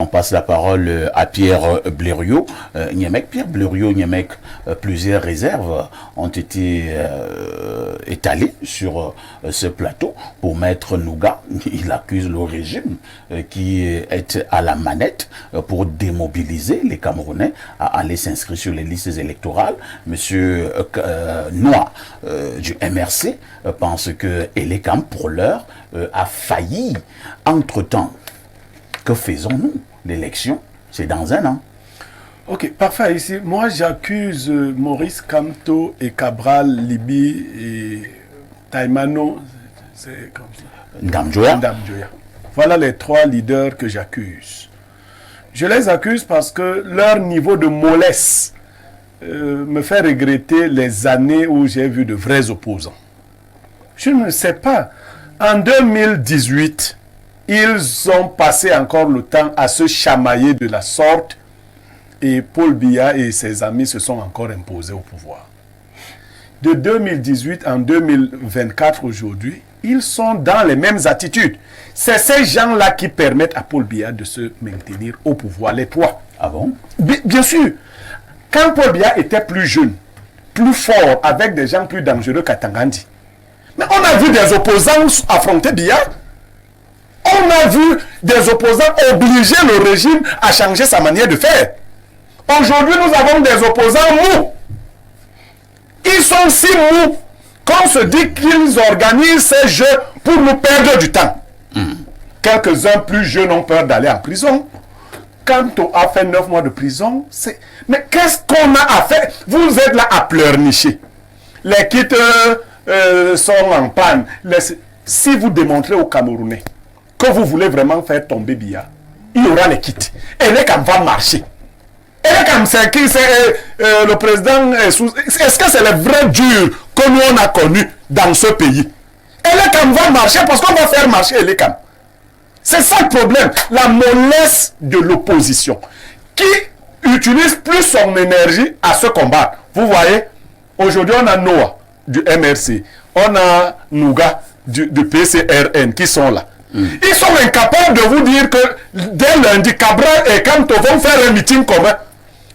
On passe la parole à Pierre Blériot. Pierre Blériot, plusieurs réserves ont été étalées sur ce plateau pour Maître Nouga. Il accuse le régime qui est à la manette pour démobiliser les Camerounais à aller s'inscrire sur les listes électorales. Monsieur Noah du MRC pense que Elekam, pour l'heure, a failli. Entre-temps, que faisons-nous? L'élection, c'est dans un an. Ok, parfait. Ici, moi, j'accuse Maurice Kamto et Cabral, Libi et Taïmano. C'est comme ça. Ndamjoya. Voilà les trois leaders que j'accuse. Je les accuse parce que leur niveau de mollesse me fait regretter les années où j'ai vu de vrais opposants. Je ne sais pas. En 2018, ils ont passé encore le temps à se chamailler de la sorte et Paul Biya et ses amis se sont encore imposés au pouvoir. De 2018 en 2024 aujourd'hui, ils sont dans les mêmes attitudes. C'est ces gens-là qui permettent à Paul Biya de se maintenir au pouvoir, les trois. Ah bon? Bien sûr. Quand Paul Biya était plus jeune, plus fort, avec des gens plus dangereux qu'Atangandi. Mais on a vu des opposants affronter Biya. On a vu des opposants obliger le régime à changer sa manière de faire. Aujourd'hui, nous avons des opposants mous. Ils sont si mous qu'on se dit qu'ils organisent ces jeux pour nous perdre du temps. Quelques-uns plus jeunes ont peur d'aller en prison. Kanto a fait 9 mois de prison. Mais qu'est-ce qu'on a à faire? Vous êtes là à pleurnicher. Les kits sont en panne. Si vous démontrez aux Camerounais que vous voulez vraiment faire tomber Biya, il y aura les kits. Et les Cam va marcher. Et les Cam, c'est qui? C'est le président. Est-ce que c'est le vrai dur que nous on a connu dans ce pays? Et les Cam va marcher parce qu'on va faire marcher les Cam. C'est ça le problème. La mollesse de l'opposition qui utilise plus son énergie à se combattre. Vous voyez, aujourd'hui on a Noah du MRC, on a Nouga du PCRN qui sont là. Ils sont incapables de vous dire que dès lundi, Cabral et Kamto vont faire un meeting commun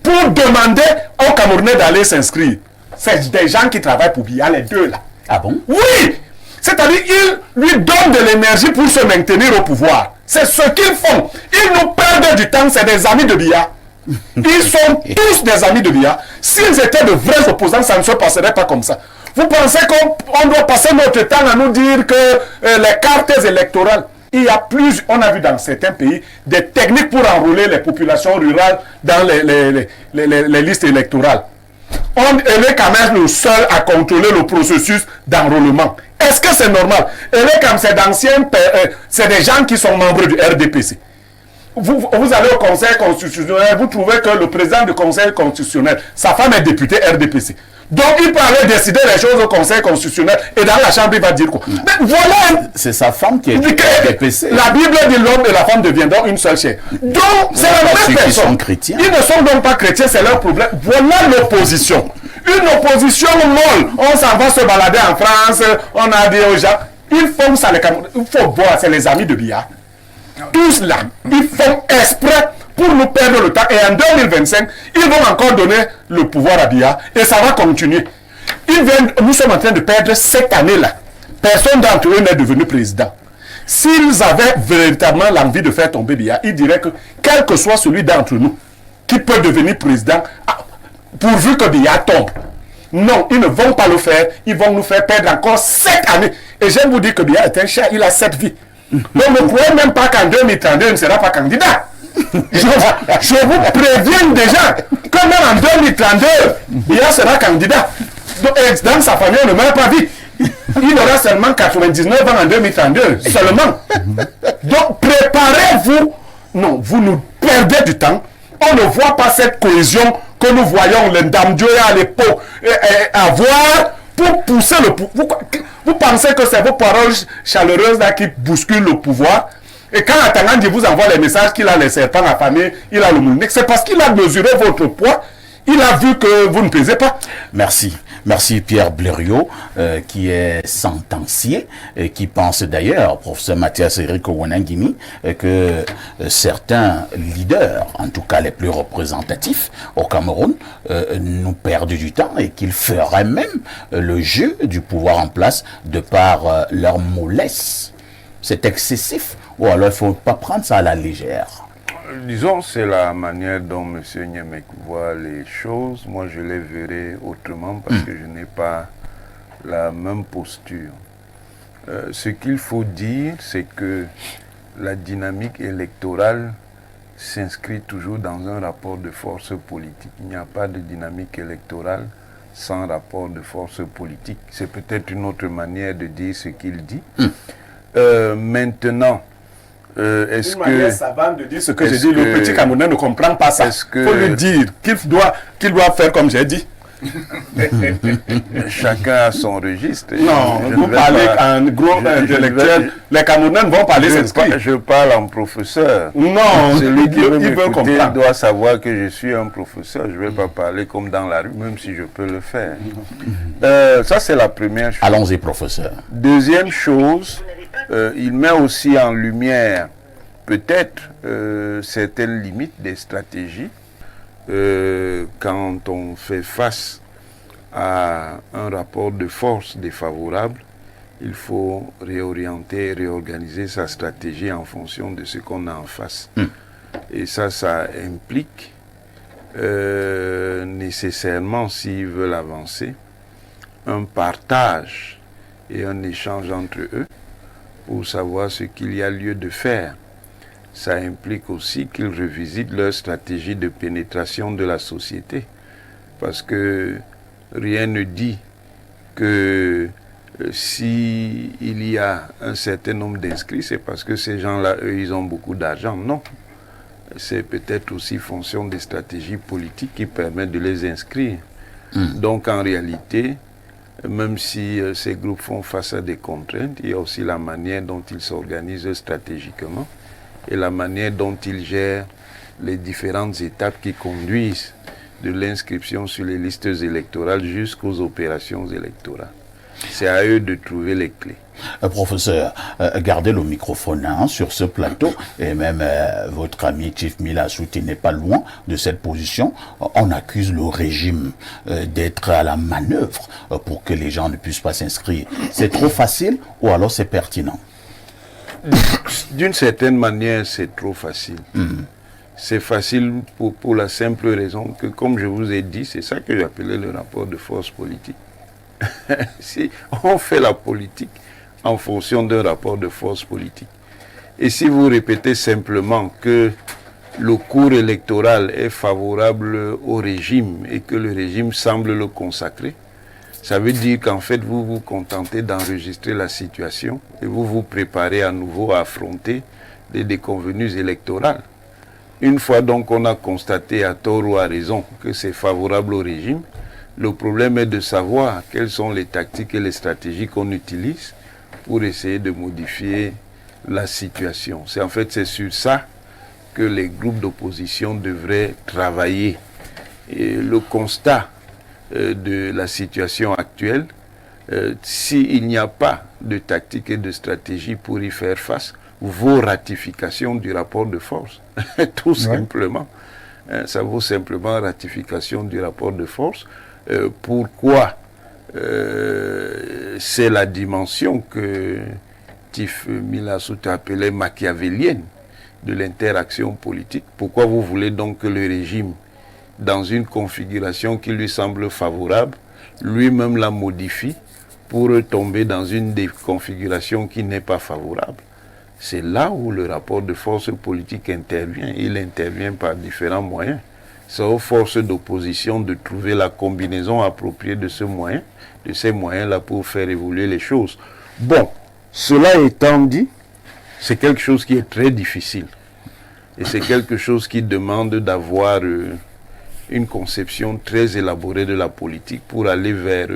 pour demander aux Camerounais d'aller s'inscrire. C'est des gens qui travaillent pour Biya, les deux là. Ah bon? Oui! C'est-à-dire qu'ils lui donnent de l'énergie pour se maintenir au pouvoir. C'est ce qu'ils font. Ils nous perdent du temps, c'est des amis de Biya. Ils sont tous des amis de Biya. S'ils étaient de vrais opposants, ça ne se passerait pas comme ça. Vous pensez qu'on doit passer notre temps à nous dire que les cartes électorales, il y a plus, on a vu dans certains pays, des techniques pour enrôler les populations rurales dans les listes électorales. On est quand même le seul à contrôler le processus d'enrôlement. Est-ce que c'est normal? C'est des gens qui sont membres du RDPC. Vous allez au Conseil constitutionnel, vous trouvez que le président du Conseil constitutionnel, sa femme est députée RDPC. Donc il peut aller décider les choses au Conseil constitutionnel et dans la chambre il va dire quoi? Mais voilà. C'est sa femme qui est RDPC. La Bible dit l'homme et la femme deviendront une seule chair. Donc c'est la même personne. Ils sont chrétiens. Ils ne sont donc pas chrétiens, c'est leur problème. Voilà l'opposition. Une opposition molle. On s'en va se balader en France, on a dit aux gens, ils font ça les Camerounais. Il faut voir, c'est les amis de Biya. Tous là, ils font exprès pour nous perdre le temps. Et en 2025, ils vont encore donner le pouvoir à Biya. Et ça va continuer. Nous sommes en train de perdre cette année-là. Personne d'entre eux n'est devenu président. S'ils avaient véritablement l'envie de faire tomber Biya, ils diraient que quel que soit celui d'entre nous qui peut devenir président, pourvu que Biya tombe. Non, ils ne vont pas le faire. Ils vont nous faire perdre encore 7 années. Et j'aime vous dire que Biya est un chat, il a 7 vies. Donc ne croyez même pas qu'en 2032, il ne sera pas candidat. Je vous préviens déjà que même en 2032, Biya sera candidat. Donc, dans sa famille, on ne meurt pas vite. Il aura seulement 99 ans en 2032. Seulement. Donc préparez-vous. Non, vous nous perdez du temps. On ne voit pas cette cohésion que nous voyons les Ndamjoya à l'époque avoir pour pousser le pouvoir. Vous pensez que c'est vos paroles chaleureuses là qui bousculent le pouvoir? Et quand Atangandi vous envoie les messages qu'il a les serpents affamés, il a le moulinex, c'est parce qu'il a mesuré votre poids, il a vu que vous ne pesez pas. Merci. Merci Pierre Blériot, qui est sentencier et qui pense d'ailleurs, professeur Mathias Eric Ouanangimi, que certains leaders, en tout cas les plus représentatifs au Cameroun, nous perdent du temps et qu'ils feraient même le jeu du pouvoir en place de par leur mollesse. C'est excessif ou alors il ne faut pas prendre ça à la légère? Disons, c'est la manière dont M. Nyemek voit les choses. Moi, je les verrai autrement parce que je n'ai pas la même posture. Ce qu'il faut dire, c'est que la dynamique électorale s'inscrit toujours dans un rapport de force politique. Il n'y a pas de dynamique électorale sans rapport de force politique. C'est peut-être une autre manière de dire ce qu'il dit. Maintenant, est-ce que... manière savante de dire ce que j'ai dit, le petit Camerounais ne comprend pas ça. Il faut lui dire qu'il doit faire comme j'ai dit. Chacun a son registre. Non, vous parlez en gros intellectuel. Les Camerounais vont parler sanskrit. Je parle en professeur. Non, celui qui veut m'écouter comprendre. doit savoir que je suis un professeur. Je ne vais pas parler comme dans la rue, même si je peux le faire. Ça, c'est la première chose. Allons-y, professeur. Deuxième chose, il met aussi en lumière peut-être certaines limites des stratégies quand on fait face à un rapport de force défavorable. Il faut réorienter, réorganiser sa stratégie en fonction de ce qu'on a en face. Et ça implique nécessairement, s'ils veulent avancer, un partage et un échange entre eux pour savoir ce qu'il y a lieu de faire. Ça implique aussi qu'ils revisitent leur stratégie de pénétration de la société. Parce que rien ne dit que s'il y a un certain nombre d'inscrits, c'est parce que ces gens-là, eux, ils ont beaucoup d'argent. Non. C'est peut-être aussi fonction des stratégies politiques qui permettent de les inscrire. Donc en réalité, même si ces groupes font face à des contraintes, il y a aussi la manière dont ils s'organisent stratégiquement et la manière dont ils gèrent les différentes étapes qui conduisent de l'inscription sur les listes électorales jusqu'aux opérations électorales. C'est à eux de trouver les clés. Professeur, gardez le microphone sur ce plateau et même votre ami Chief Milasouti n'est pas loin de cette position. On accuse le régime d'être à la manœuvre pour que les gens ne puissent pas s'inscrire. C'est trop facile ou alors c'est pertinent? D'une certaine manière, c'est trop facile. C'est facile pour la simple raison que, comme je vous ai dit, c'est ça que j'appelais le rapport de force politique. Si on fait la politique en fonction d'un rapport de force politique, et si vous répétez simplement que le cours électoral est favorable au régime et que le régime semble le consacrer, ça veut dire qu'en fait vous vous contentez d'enregistrer la situation et vous vous préparez à nouveau à affronter des déconvenues électorales. Une fois donc on a constaté à tort ou à raison que c'est favorable au régime, le problème est de savoir quelles sont les tactiques et les stratégies qu'on utilise pour essayer de modifier la situation. C'est sur ça que les groupes d'opposition devraient travailler. Et le constat de la situation actuelle, s'il n'y a pas de tactique et de stratégie pour y faire face, vaut ratification du rapport de force, tout simplement. Ça vaut simplement ratification du rapport de force. Pourquoi c'est la dimension que Tif Milasouti appelait machiavélienne de l'interaction politique. Pourquoi vous voulez donc que le régime, dans une configuration qui lui semble favorable, lui-même la modifie pour tomber dans une des configurations qui n'est pas favorable? C'est là où le rapport de force politique intervient. Il intervient par différents moyens. C'est aux forces d'opposition de trouver la combinaison appropriée de ces moyens-là pour faire évoluer les choses. Bon, cela étant dit, c'est quelque chose qui est très difficile. Et c'est quelque chose qui demande d'avoir une conception très élaborée de la politique pour aller vers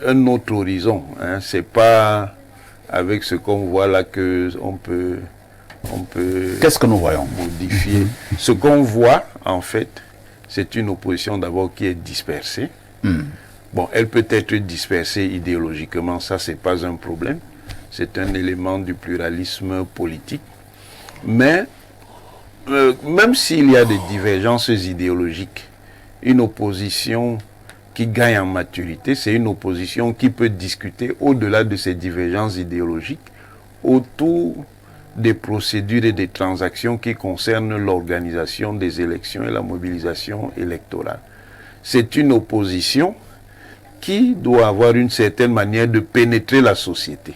un autre horizon. C'est pas avec ce qu'on voit là qu'on peut Qu'est-ce que nous voyons? Modifier. Ce qu'on voit, en fait, c'est une opposition d'abord qui est dispersée. Bon, elle peut être dispersée idéologiquement, ça c'est pas un problème. C'est un élément du pluralisme politique. Mais même s'il y a des divergences idéologiques, une opposition qui gagne en maturité, c'est une opposition qui peut discuter au-delà de ces divergences idéologiques autour des procédures et des transactions qui concernent l'organisation des élections et la mobilisation électorale. C'est une opposition qui doit avoir une certaine manière de pénétrer la société.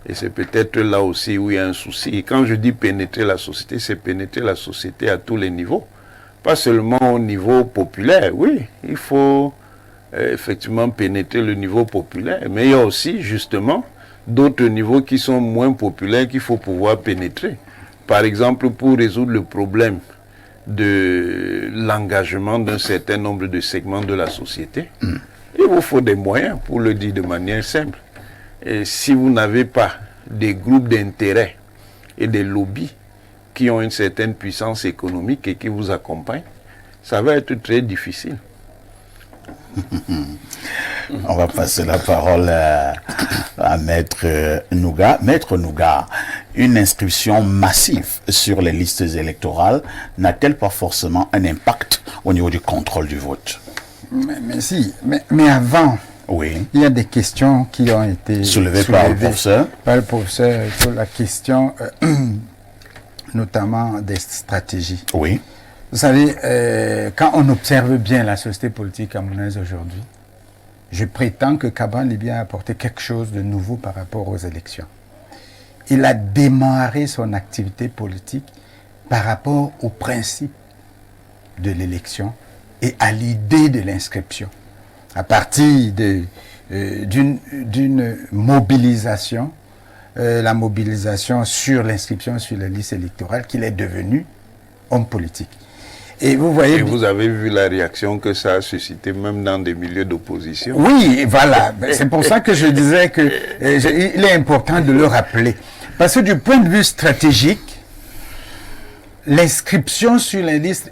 Et c'est peut-être là aussi où il y a un souci. Et quand je dis pénétrer la société, c'est pénétrer la société à tous les niveaux. Pas seulement au niveau populaire, oui, il faut effectivement pénétrer le niveau populaire, mais il y a aussi justement d'autres niveaux qui sont moins populaires qu'il faut pouvoir pénétrer. Par exemple, pour résoudre le problème de l'engagement d'un certain nombre de segments de la société, il vous faut des moyens, pour le dire de manière simple. Et si vous n'avez pas des groupes d'intérêt et des lobbies qui ont une certaine puissance économique et qui vous accompagnent, ça va être très difficile. On va passer la parole à Maître Nouga. Maître Nouga, une inscription massive sur les listes électorales n'a-t-elle pas forcément un impact au niveau du contrôle du vote? Mais si, mais avant, oui. Il y a des questions qui ont été soulevées par le professeur. Par le professeur sur la question notamment des stratégies. Oui. Vous savez, quand on observe bien la société politique camerounaise aujourd'hui, je prétends que Cabral Libya a apporté quelque chose de nouveau par rapport aux élections. Il a démarré son activité politique par rapport au principe de l'élection et à l'idée de l'inscription. À partir d'une mobilisation, la mobilisation sur l'inscription sur la liste électorale, qu'il est devenu homme politique. Et vous voyez... Et vous avez vu la réaction que ça a suscité même dans des milieux d'opposition. Oui, voilà. C'est pour ça que je disais que il est important de le rappeler. Parce que du point de vue stratégique, l'inscription sur les listes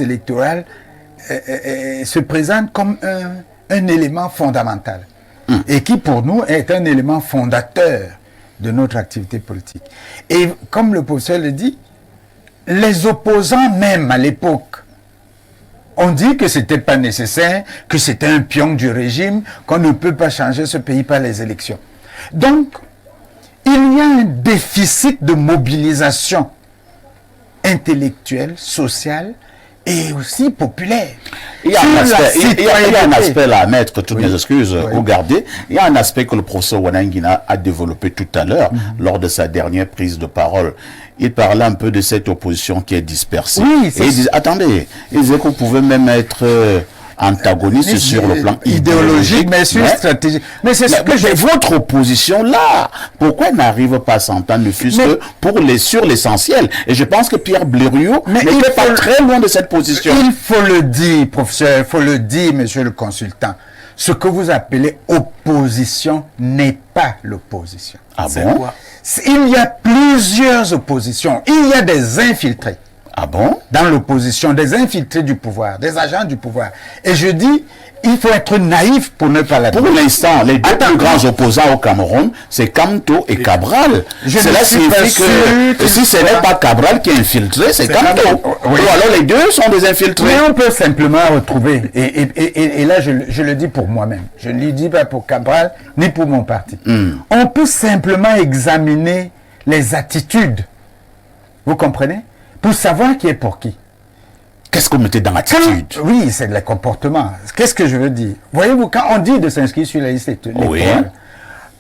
électorales se présente comme un élément fondamental. Et qui pour nous est un élément fondateur de notre activité politique. Et comme le professeur le dit, les opposants même à l'époque ont dit que ce n'était pas nécessaire, que c'était un pion du régime, qu'on ne peut pas changer ce pays par les élections. Donc, il y a un déficit de mobilisation intellectuelle, sociale et aussi populaire. Il y a un aspect là, maître, toutes mes excuses, regardez, il y a un aspect que le professeur Wanangina a développé tout à l'heure, lors de sa dernière prise de parole. Il parlait un peu de cette opposition qui est dispersée. Oui, et il disait, attendez, il disait qu'on pouvait même être antagoniste sur le plan idéologique, mais sur stratégique. Mais c'est ce que votre opposition là, pourquoi elle n'arrive pas à s'entendre, ne fût-ce que sur l'essentiel? Et je pense que Pierre Blériot n'était pas très loin de cette position. Il faut le dire, professeur, il faut le dire, monsieur le consultant. Ce que vous appelez opposition n'est pas l'opposition. Ah bon? Il y a plusieurs oppositions. Il y a des infiltrés. Ah bon? Dans l'opposition, des infiltrés du pouvoir, des agents du pouvoir. Et je dis, il faut être naïf pour ne pas l'admettre. Pour l'instant, les deux plus grands opposants au Cameroun, c'est Kamto et Cabral. Cela signifie que si ce n'est pas Cabral qui est infiltré, c'est Kamto. Oui. Ou alors les deux sont des infiltrés. Mais on peut simplement retrouver, et là je le dis pour moi-même, je ne le dis pas pour Cabral, ni pour mon parti. On peut simplement examiner les attitudes, vous comprenez, pour savoir qui est pour qui. Qu'est-ce qu'on mettait dans l'attitude? Oui, c'est le comportement. Qu'est-ce que je veux dire? Voyez-vous, quand on dit de s'inscrire sur la liste électorale,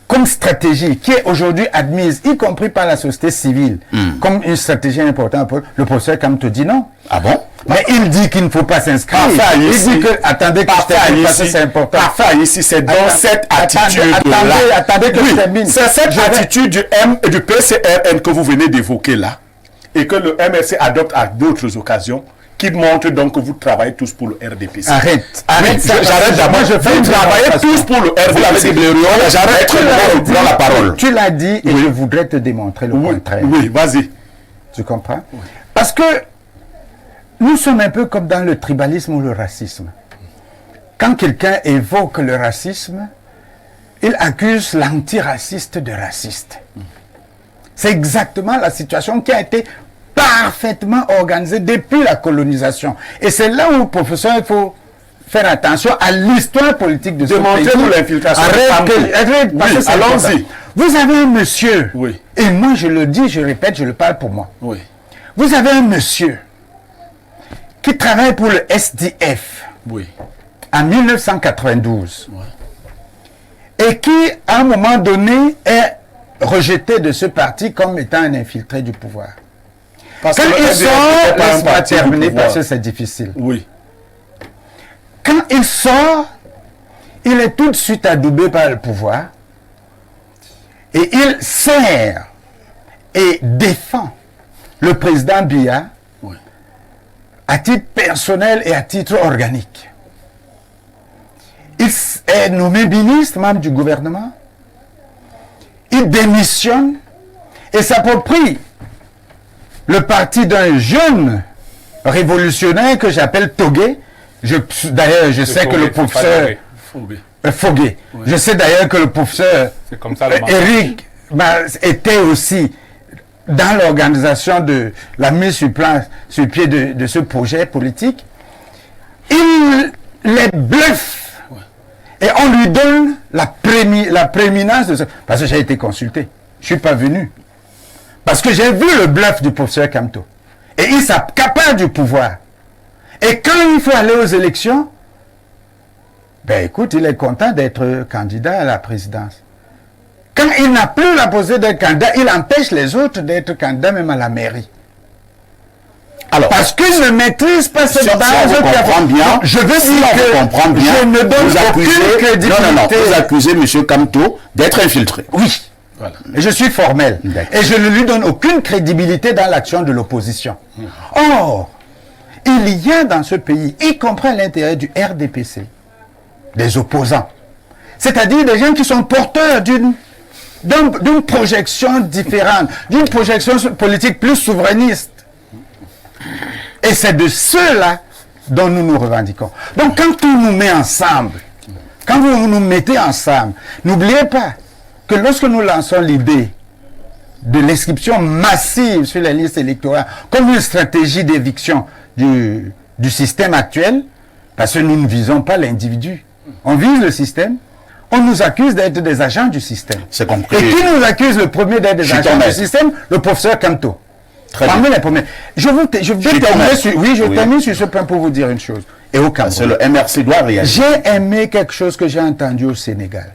comme stratégie qui est aujourd'hui admise, y compris par la société civile, comme une stratégie importante, le professeur Kamto dit non. Ah bon? Mais il dit qu'il ne faut pas s'inscrire. Il dit que, attendez que je termine, parce que c'est important. Parfait, ici, c'est dans cette attitude-là. Attendez que je termine. C'est cette attitude du du PCRN que vous venez d'évoquer là, et que le MRC adopte à d'autres occasions, qui montre donc que vous travaillez tous pour le RDPC. Arrête. J'arrête d'abord. Vous travaillez tous pour le RDPC. Vous l'avez dit, Blériot, j'arrête de prendre la parole. Tu l'as dit et je voudrais te démontrer le contraire. Oui, vas-y. Tu comprends? Parce que nous sommes un peu comme dans le tribalisme ou le racisme. quand quelqu'un évoque le racisme, il accuse l'antiraciste de raciste. C'est exactement la situation qui a été parfaitement organisée depuis la colonisation. Et c'est là où, professeur, il faut faire attention à l'histoire politique de ce pays. Démontrez-nous l'infiltration. Oui, allons-y. Vous avez un monsieur, Oui. et moi je le dis, je répète, je le parle pour moi. Oui. Vous avez un monsieur qui travaille pour le SDF Oui. en 1992 et qui, à un moment donné, est rejeté de ce parti comme étant un infiltré du pouvoir. Parce Quand que le il SDF sort, n'était pas un laisse-moi parti du terminer pouvoir. parce que c'est difficile. Oui. Quand il sort, il est tout de suite adoubé par le pouvoir et il sert et défend le président Biya Oui. à titre personnel et à titre organique. Il est nommé ministre, membre du gouvernement. Il démissionne et s'approprie le parti d'un jeune révolutionnaire que j'appelle Togué. D'ailleurs, je sais que le professeur Fogué. Je sais d'ailleurs que le professeur comme ça, Eric était aussi dans l'organisation de la mise sur pied de ce projet politique. Il les bluffe. Et on lui donne la prééminence de ce... Parce que j'ai été consulté. Je ne suis pas venu. Parce que j'ai vu le bluff du professeur Kamto. Et il s'accapare du pouvoir. Et quand il faut aller aux élections, ben écoute, il est content d'être candidat à la présidence. Quand il n'a plus la possibilité d'être candidat, il empêche les autres d'être candidats même à la mairie. Alors, Parce qu'il ne maîtrise pas cette base. Si on vous comprend bien, je veux si dire on vous que comprend bien, je ne donne vous accusez, aucune crédibilité. non, vous accusez M. Kamto d'être infiltré. Oui. Voilà. Et je suis formel. D'accord. Et je ne lui donne aucune crédibilité dans l'action de l'opposition. Or, il y a dans ce pays, y compris à l'intérieur du RDPC, des opposants. C'est-à-dire des gens qui sont porteurs d'une projection différente, d'une projection politique plus souverainiste. Et c'est de ceux-là dont nous nous revendiquons. Donc quand on nous met ensemble, quand vous nous mettez ensemble, n'oubliez pas que lorsque nous lançons l'idée de l'inscription massive sur les listes électorales comme une stratégie d'éviction du système actuel, parce que nous ne visons pas l'individu, on vise le système, on nous accuse d'être des agents du système. C'est compris. Et qui nous accuse le premier d'être des agents du système? Le professeur Kamto. Très Parmi bien. les premiers. Je termine sur ce point pour vous dire une chose. Et au Cameroun. C'est le MRC doit réagir. J'ai aimé quelque chose que j'ai entendu au Sénégal.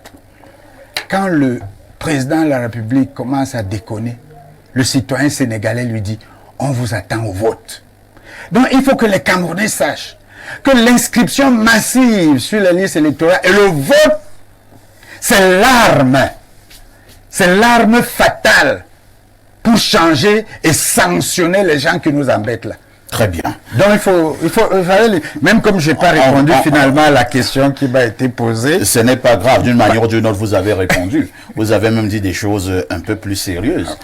Quand le président de la République commence à déconner, le citoyen sénégalais lui dit « On vous attend au vote ». Donc il faut que les Camerounais sachent que l'inscription massive sur les listes électorales et le vote, c'est l'arme fatale pour changer et sanctionner les gens qui nous embêtent là. Très bien. Donc il faut même comme je n'ai pas répondu finalement à la question qui m'a été posée. Ce n'est pas grave, d'une manière ou d'une autre, vous avez répondu. Vous avez même dit des choses un peu plus sérieuses.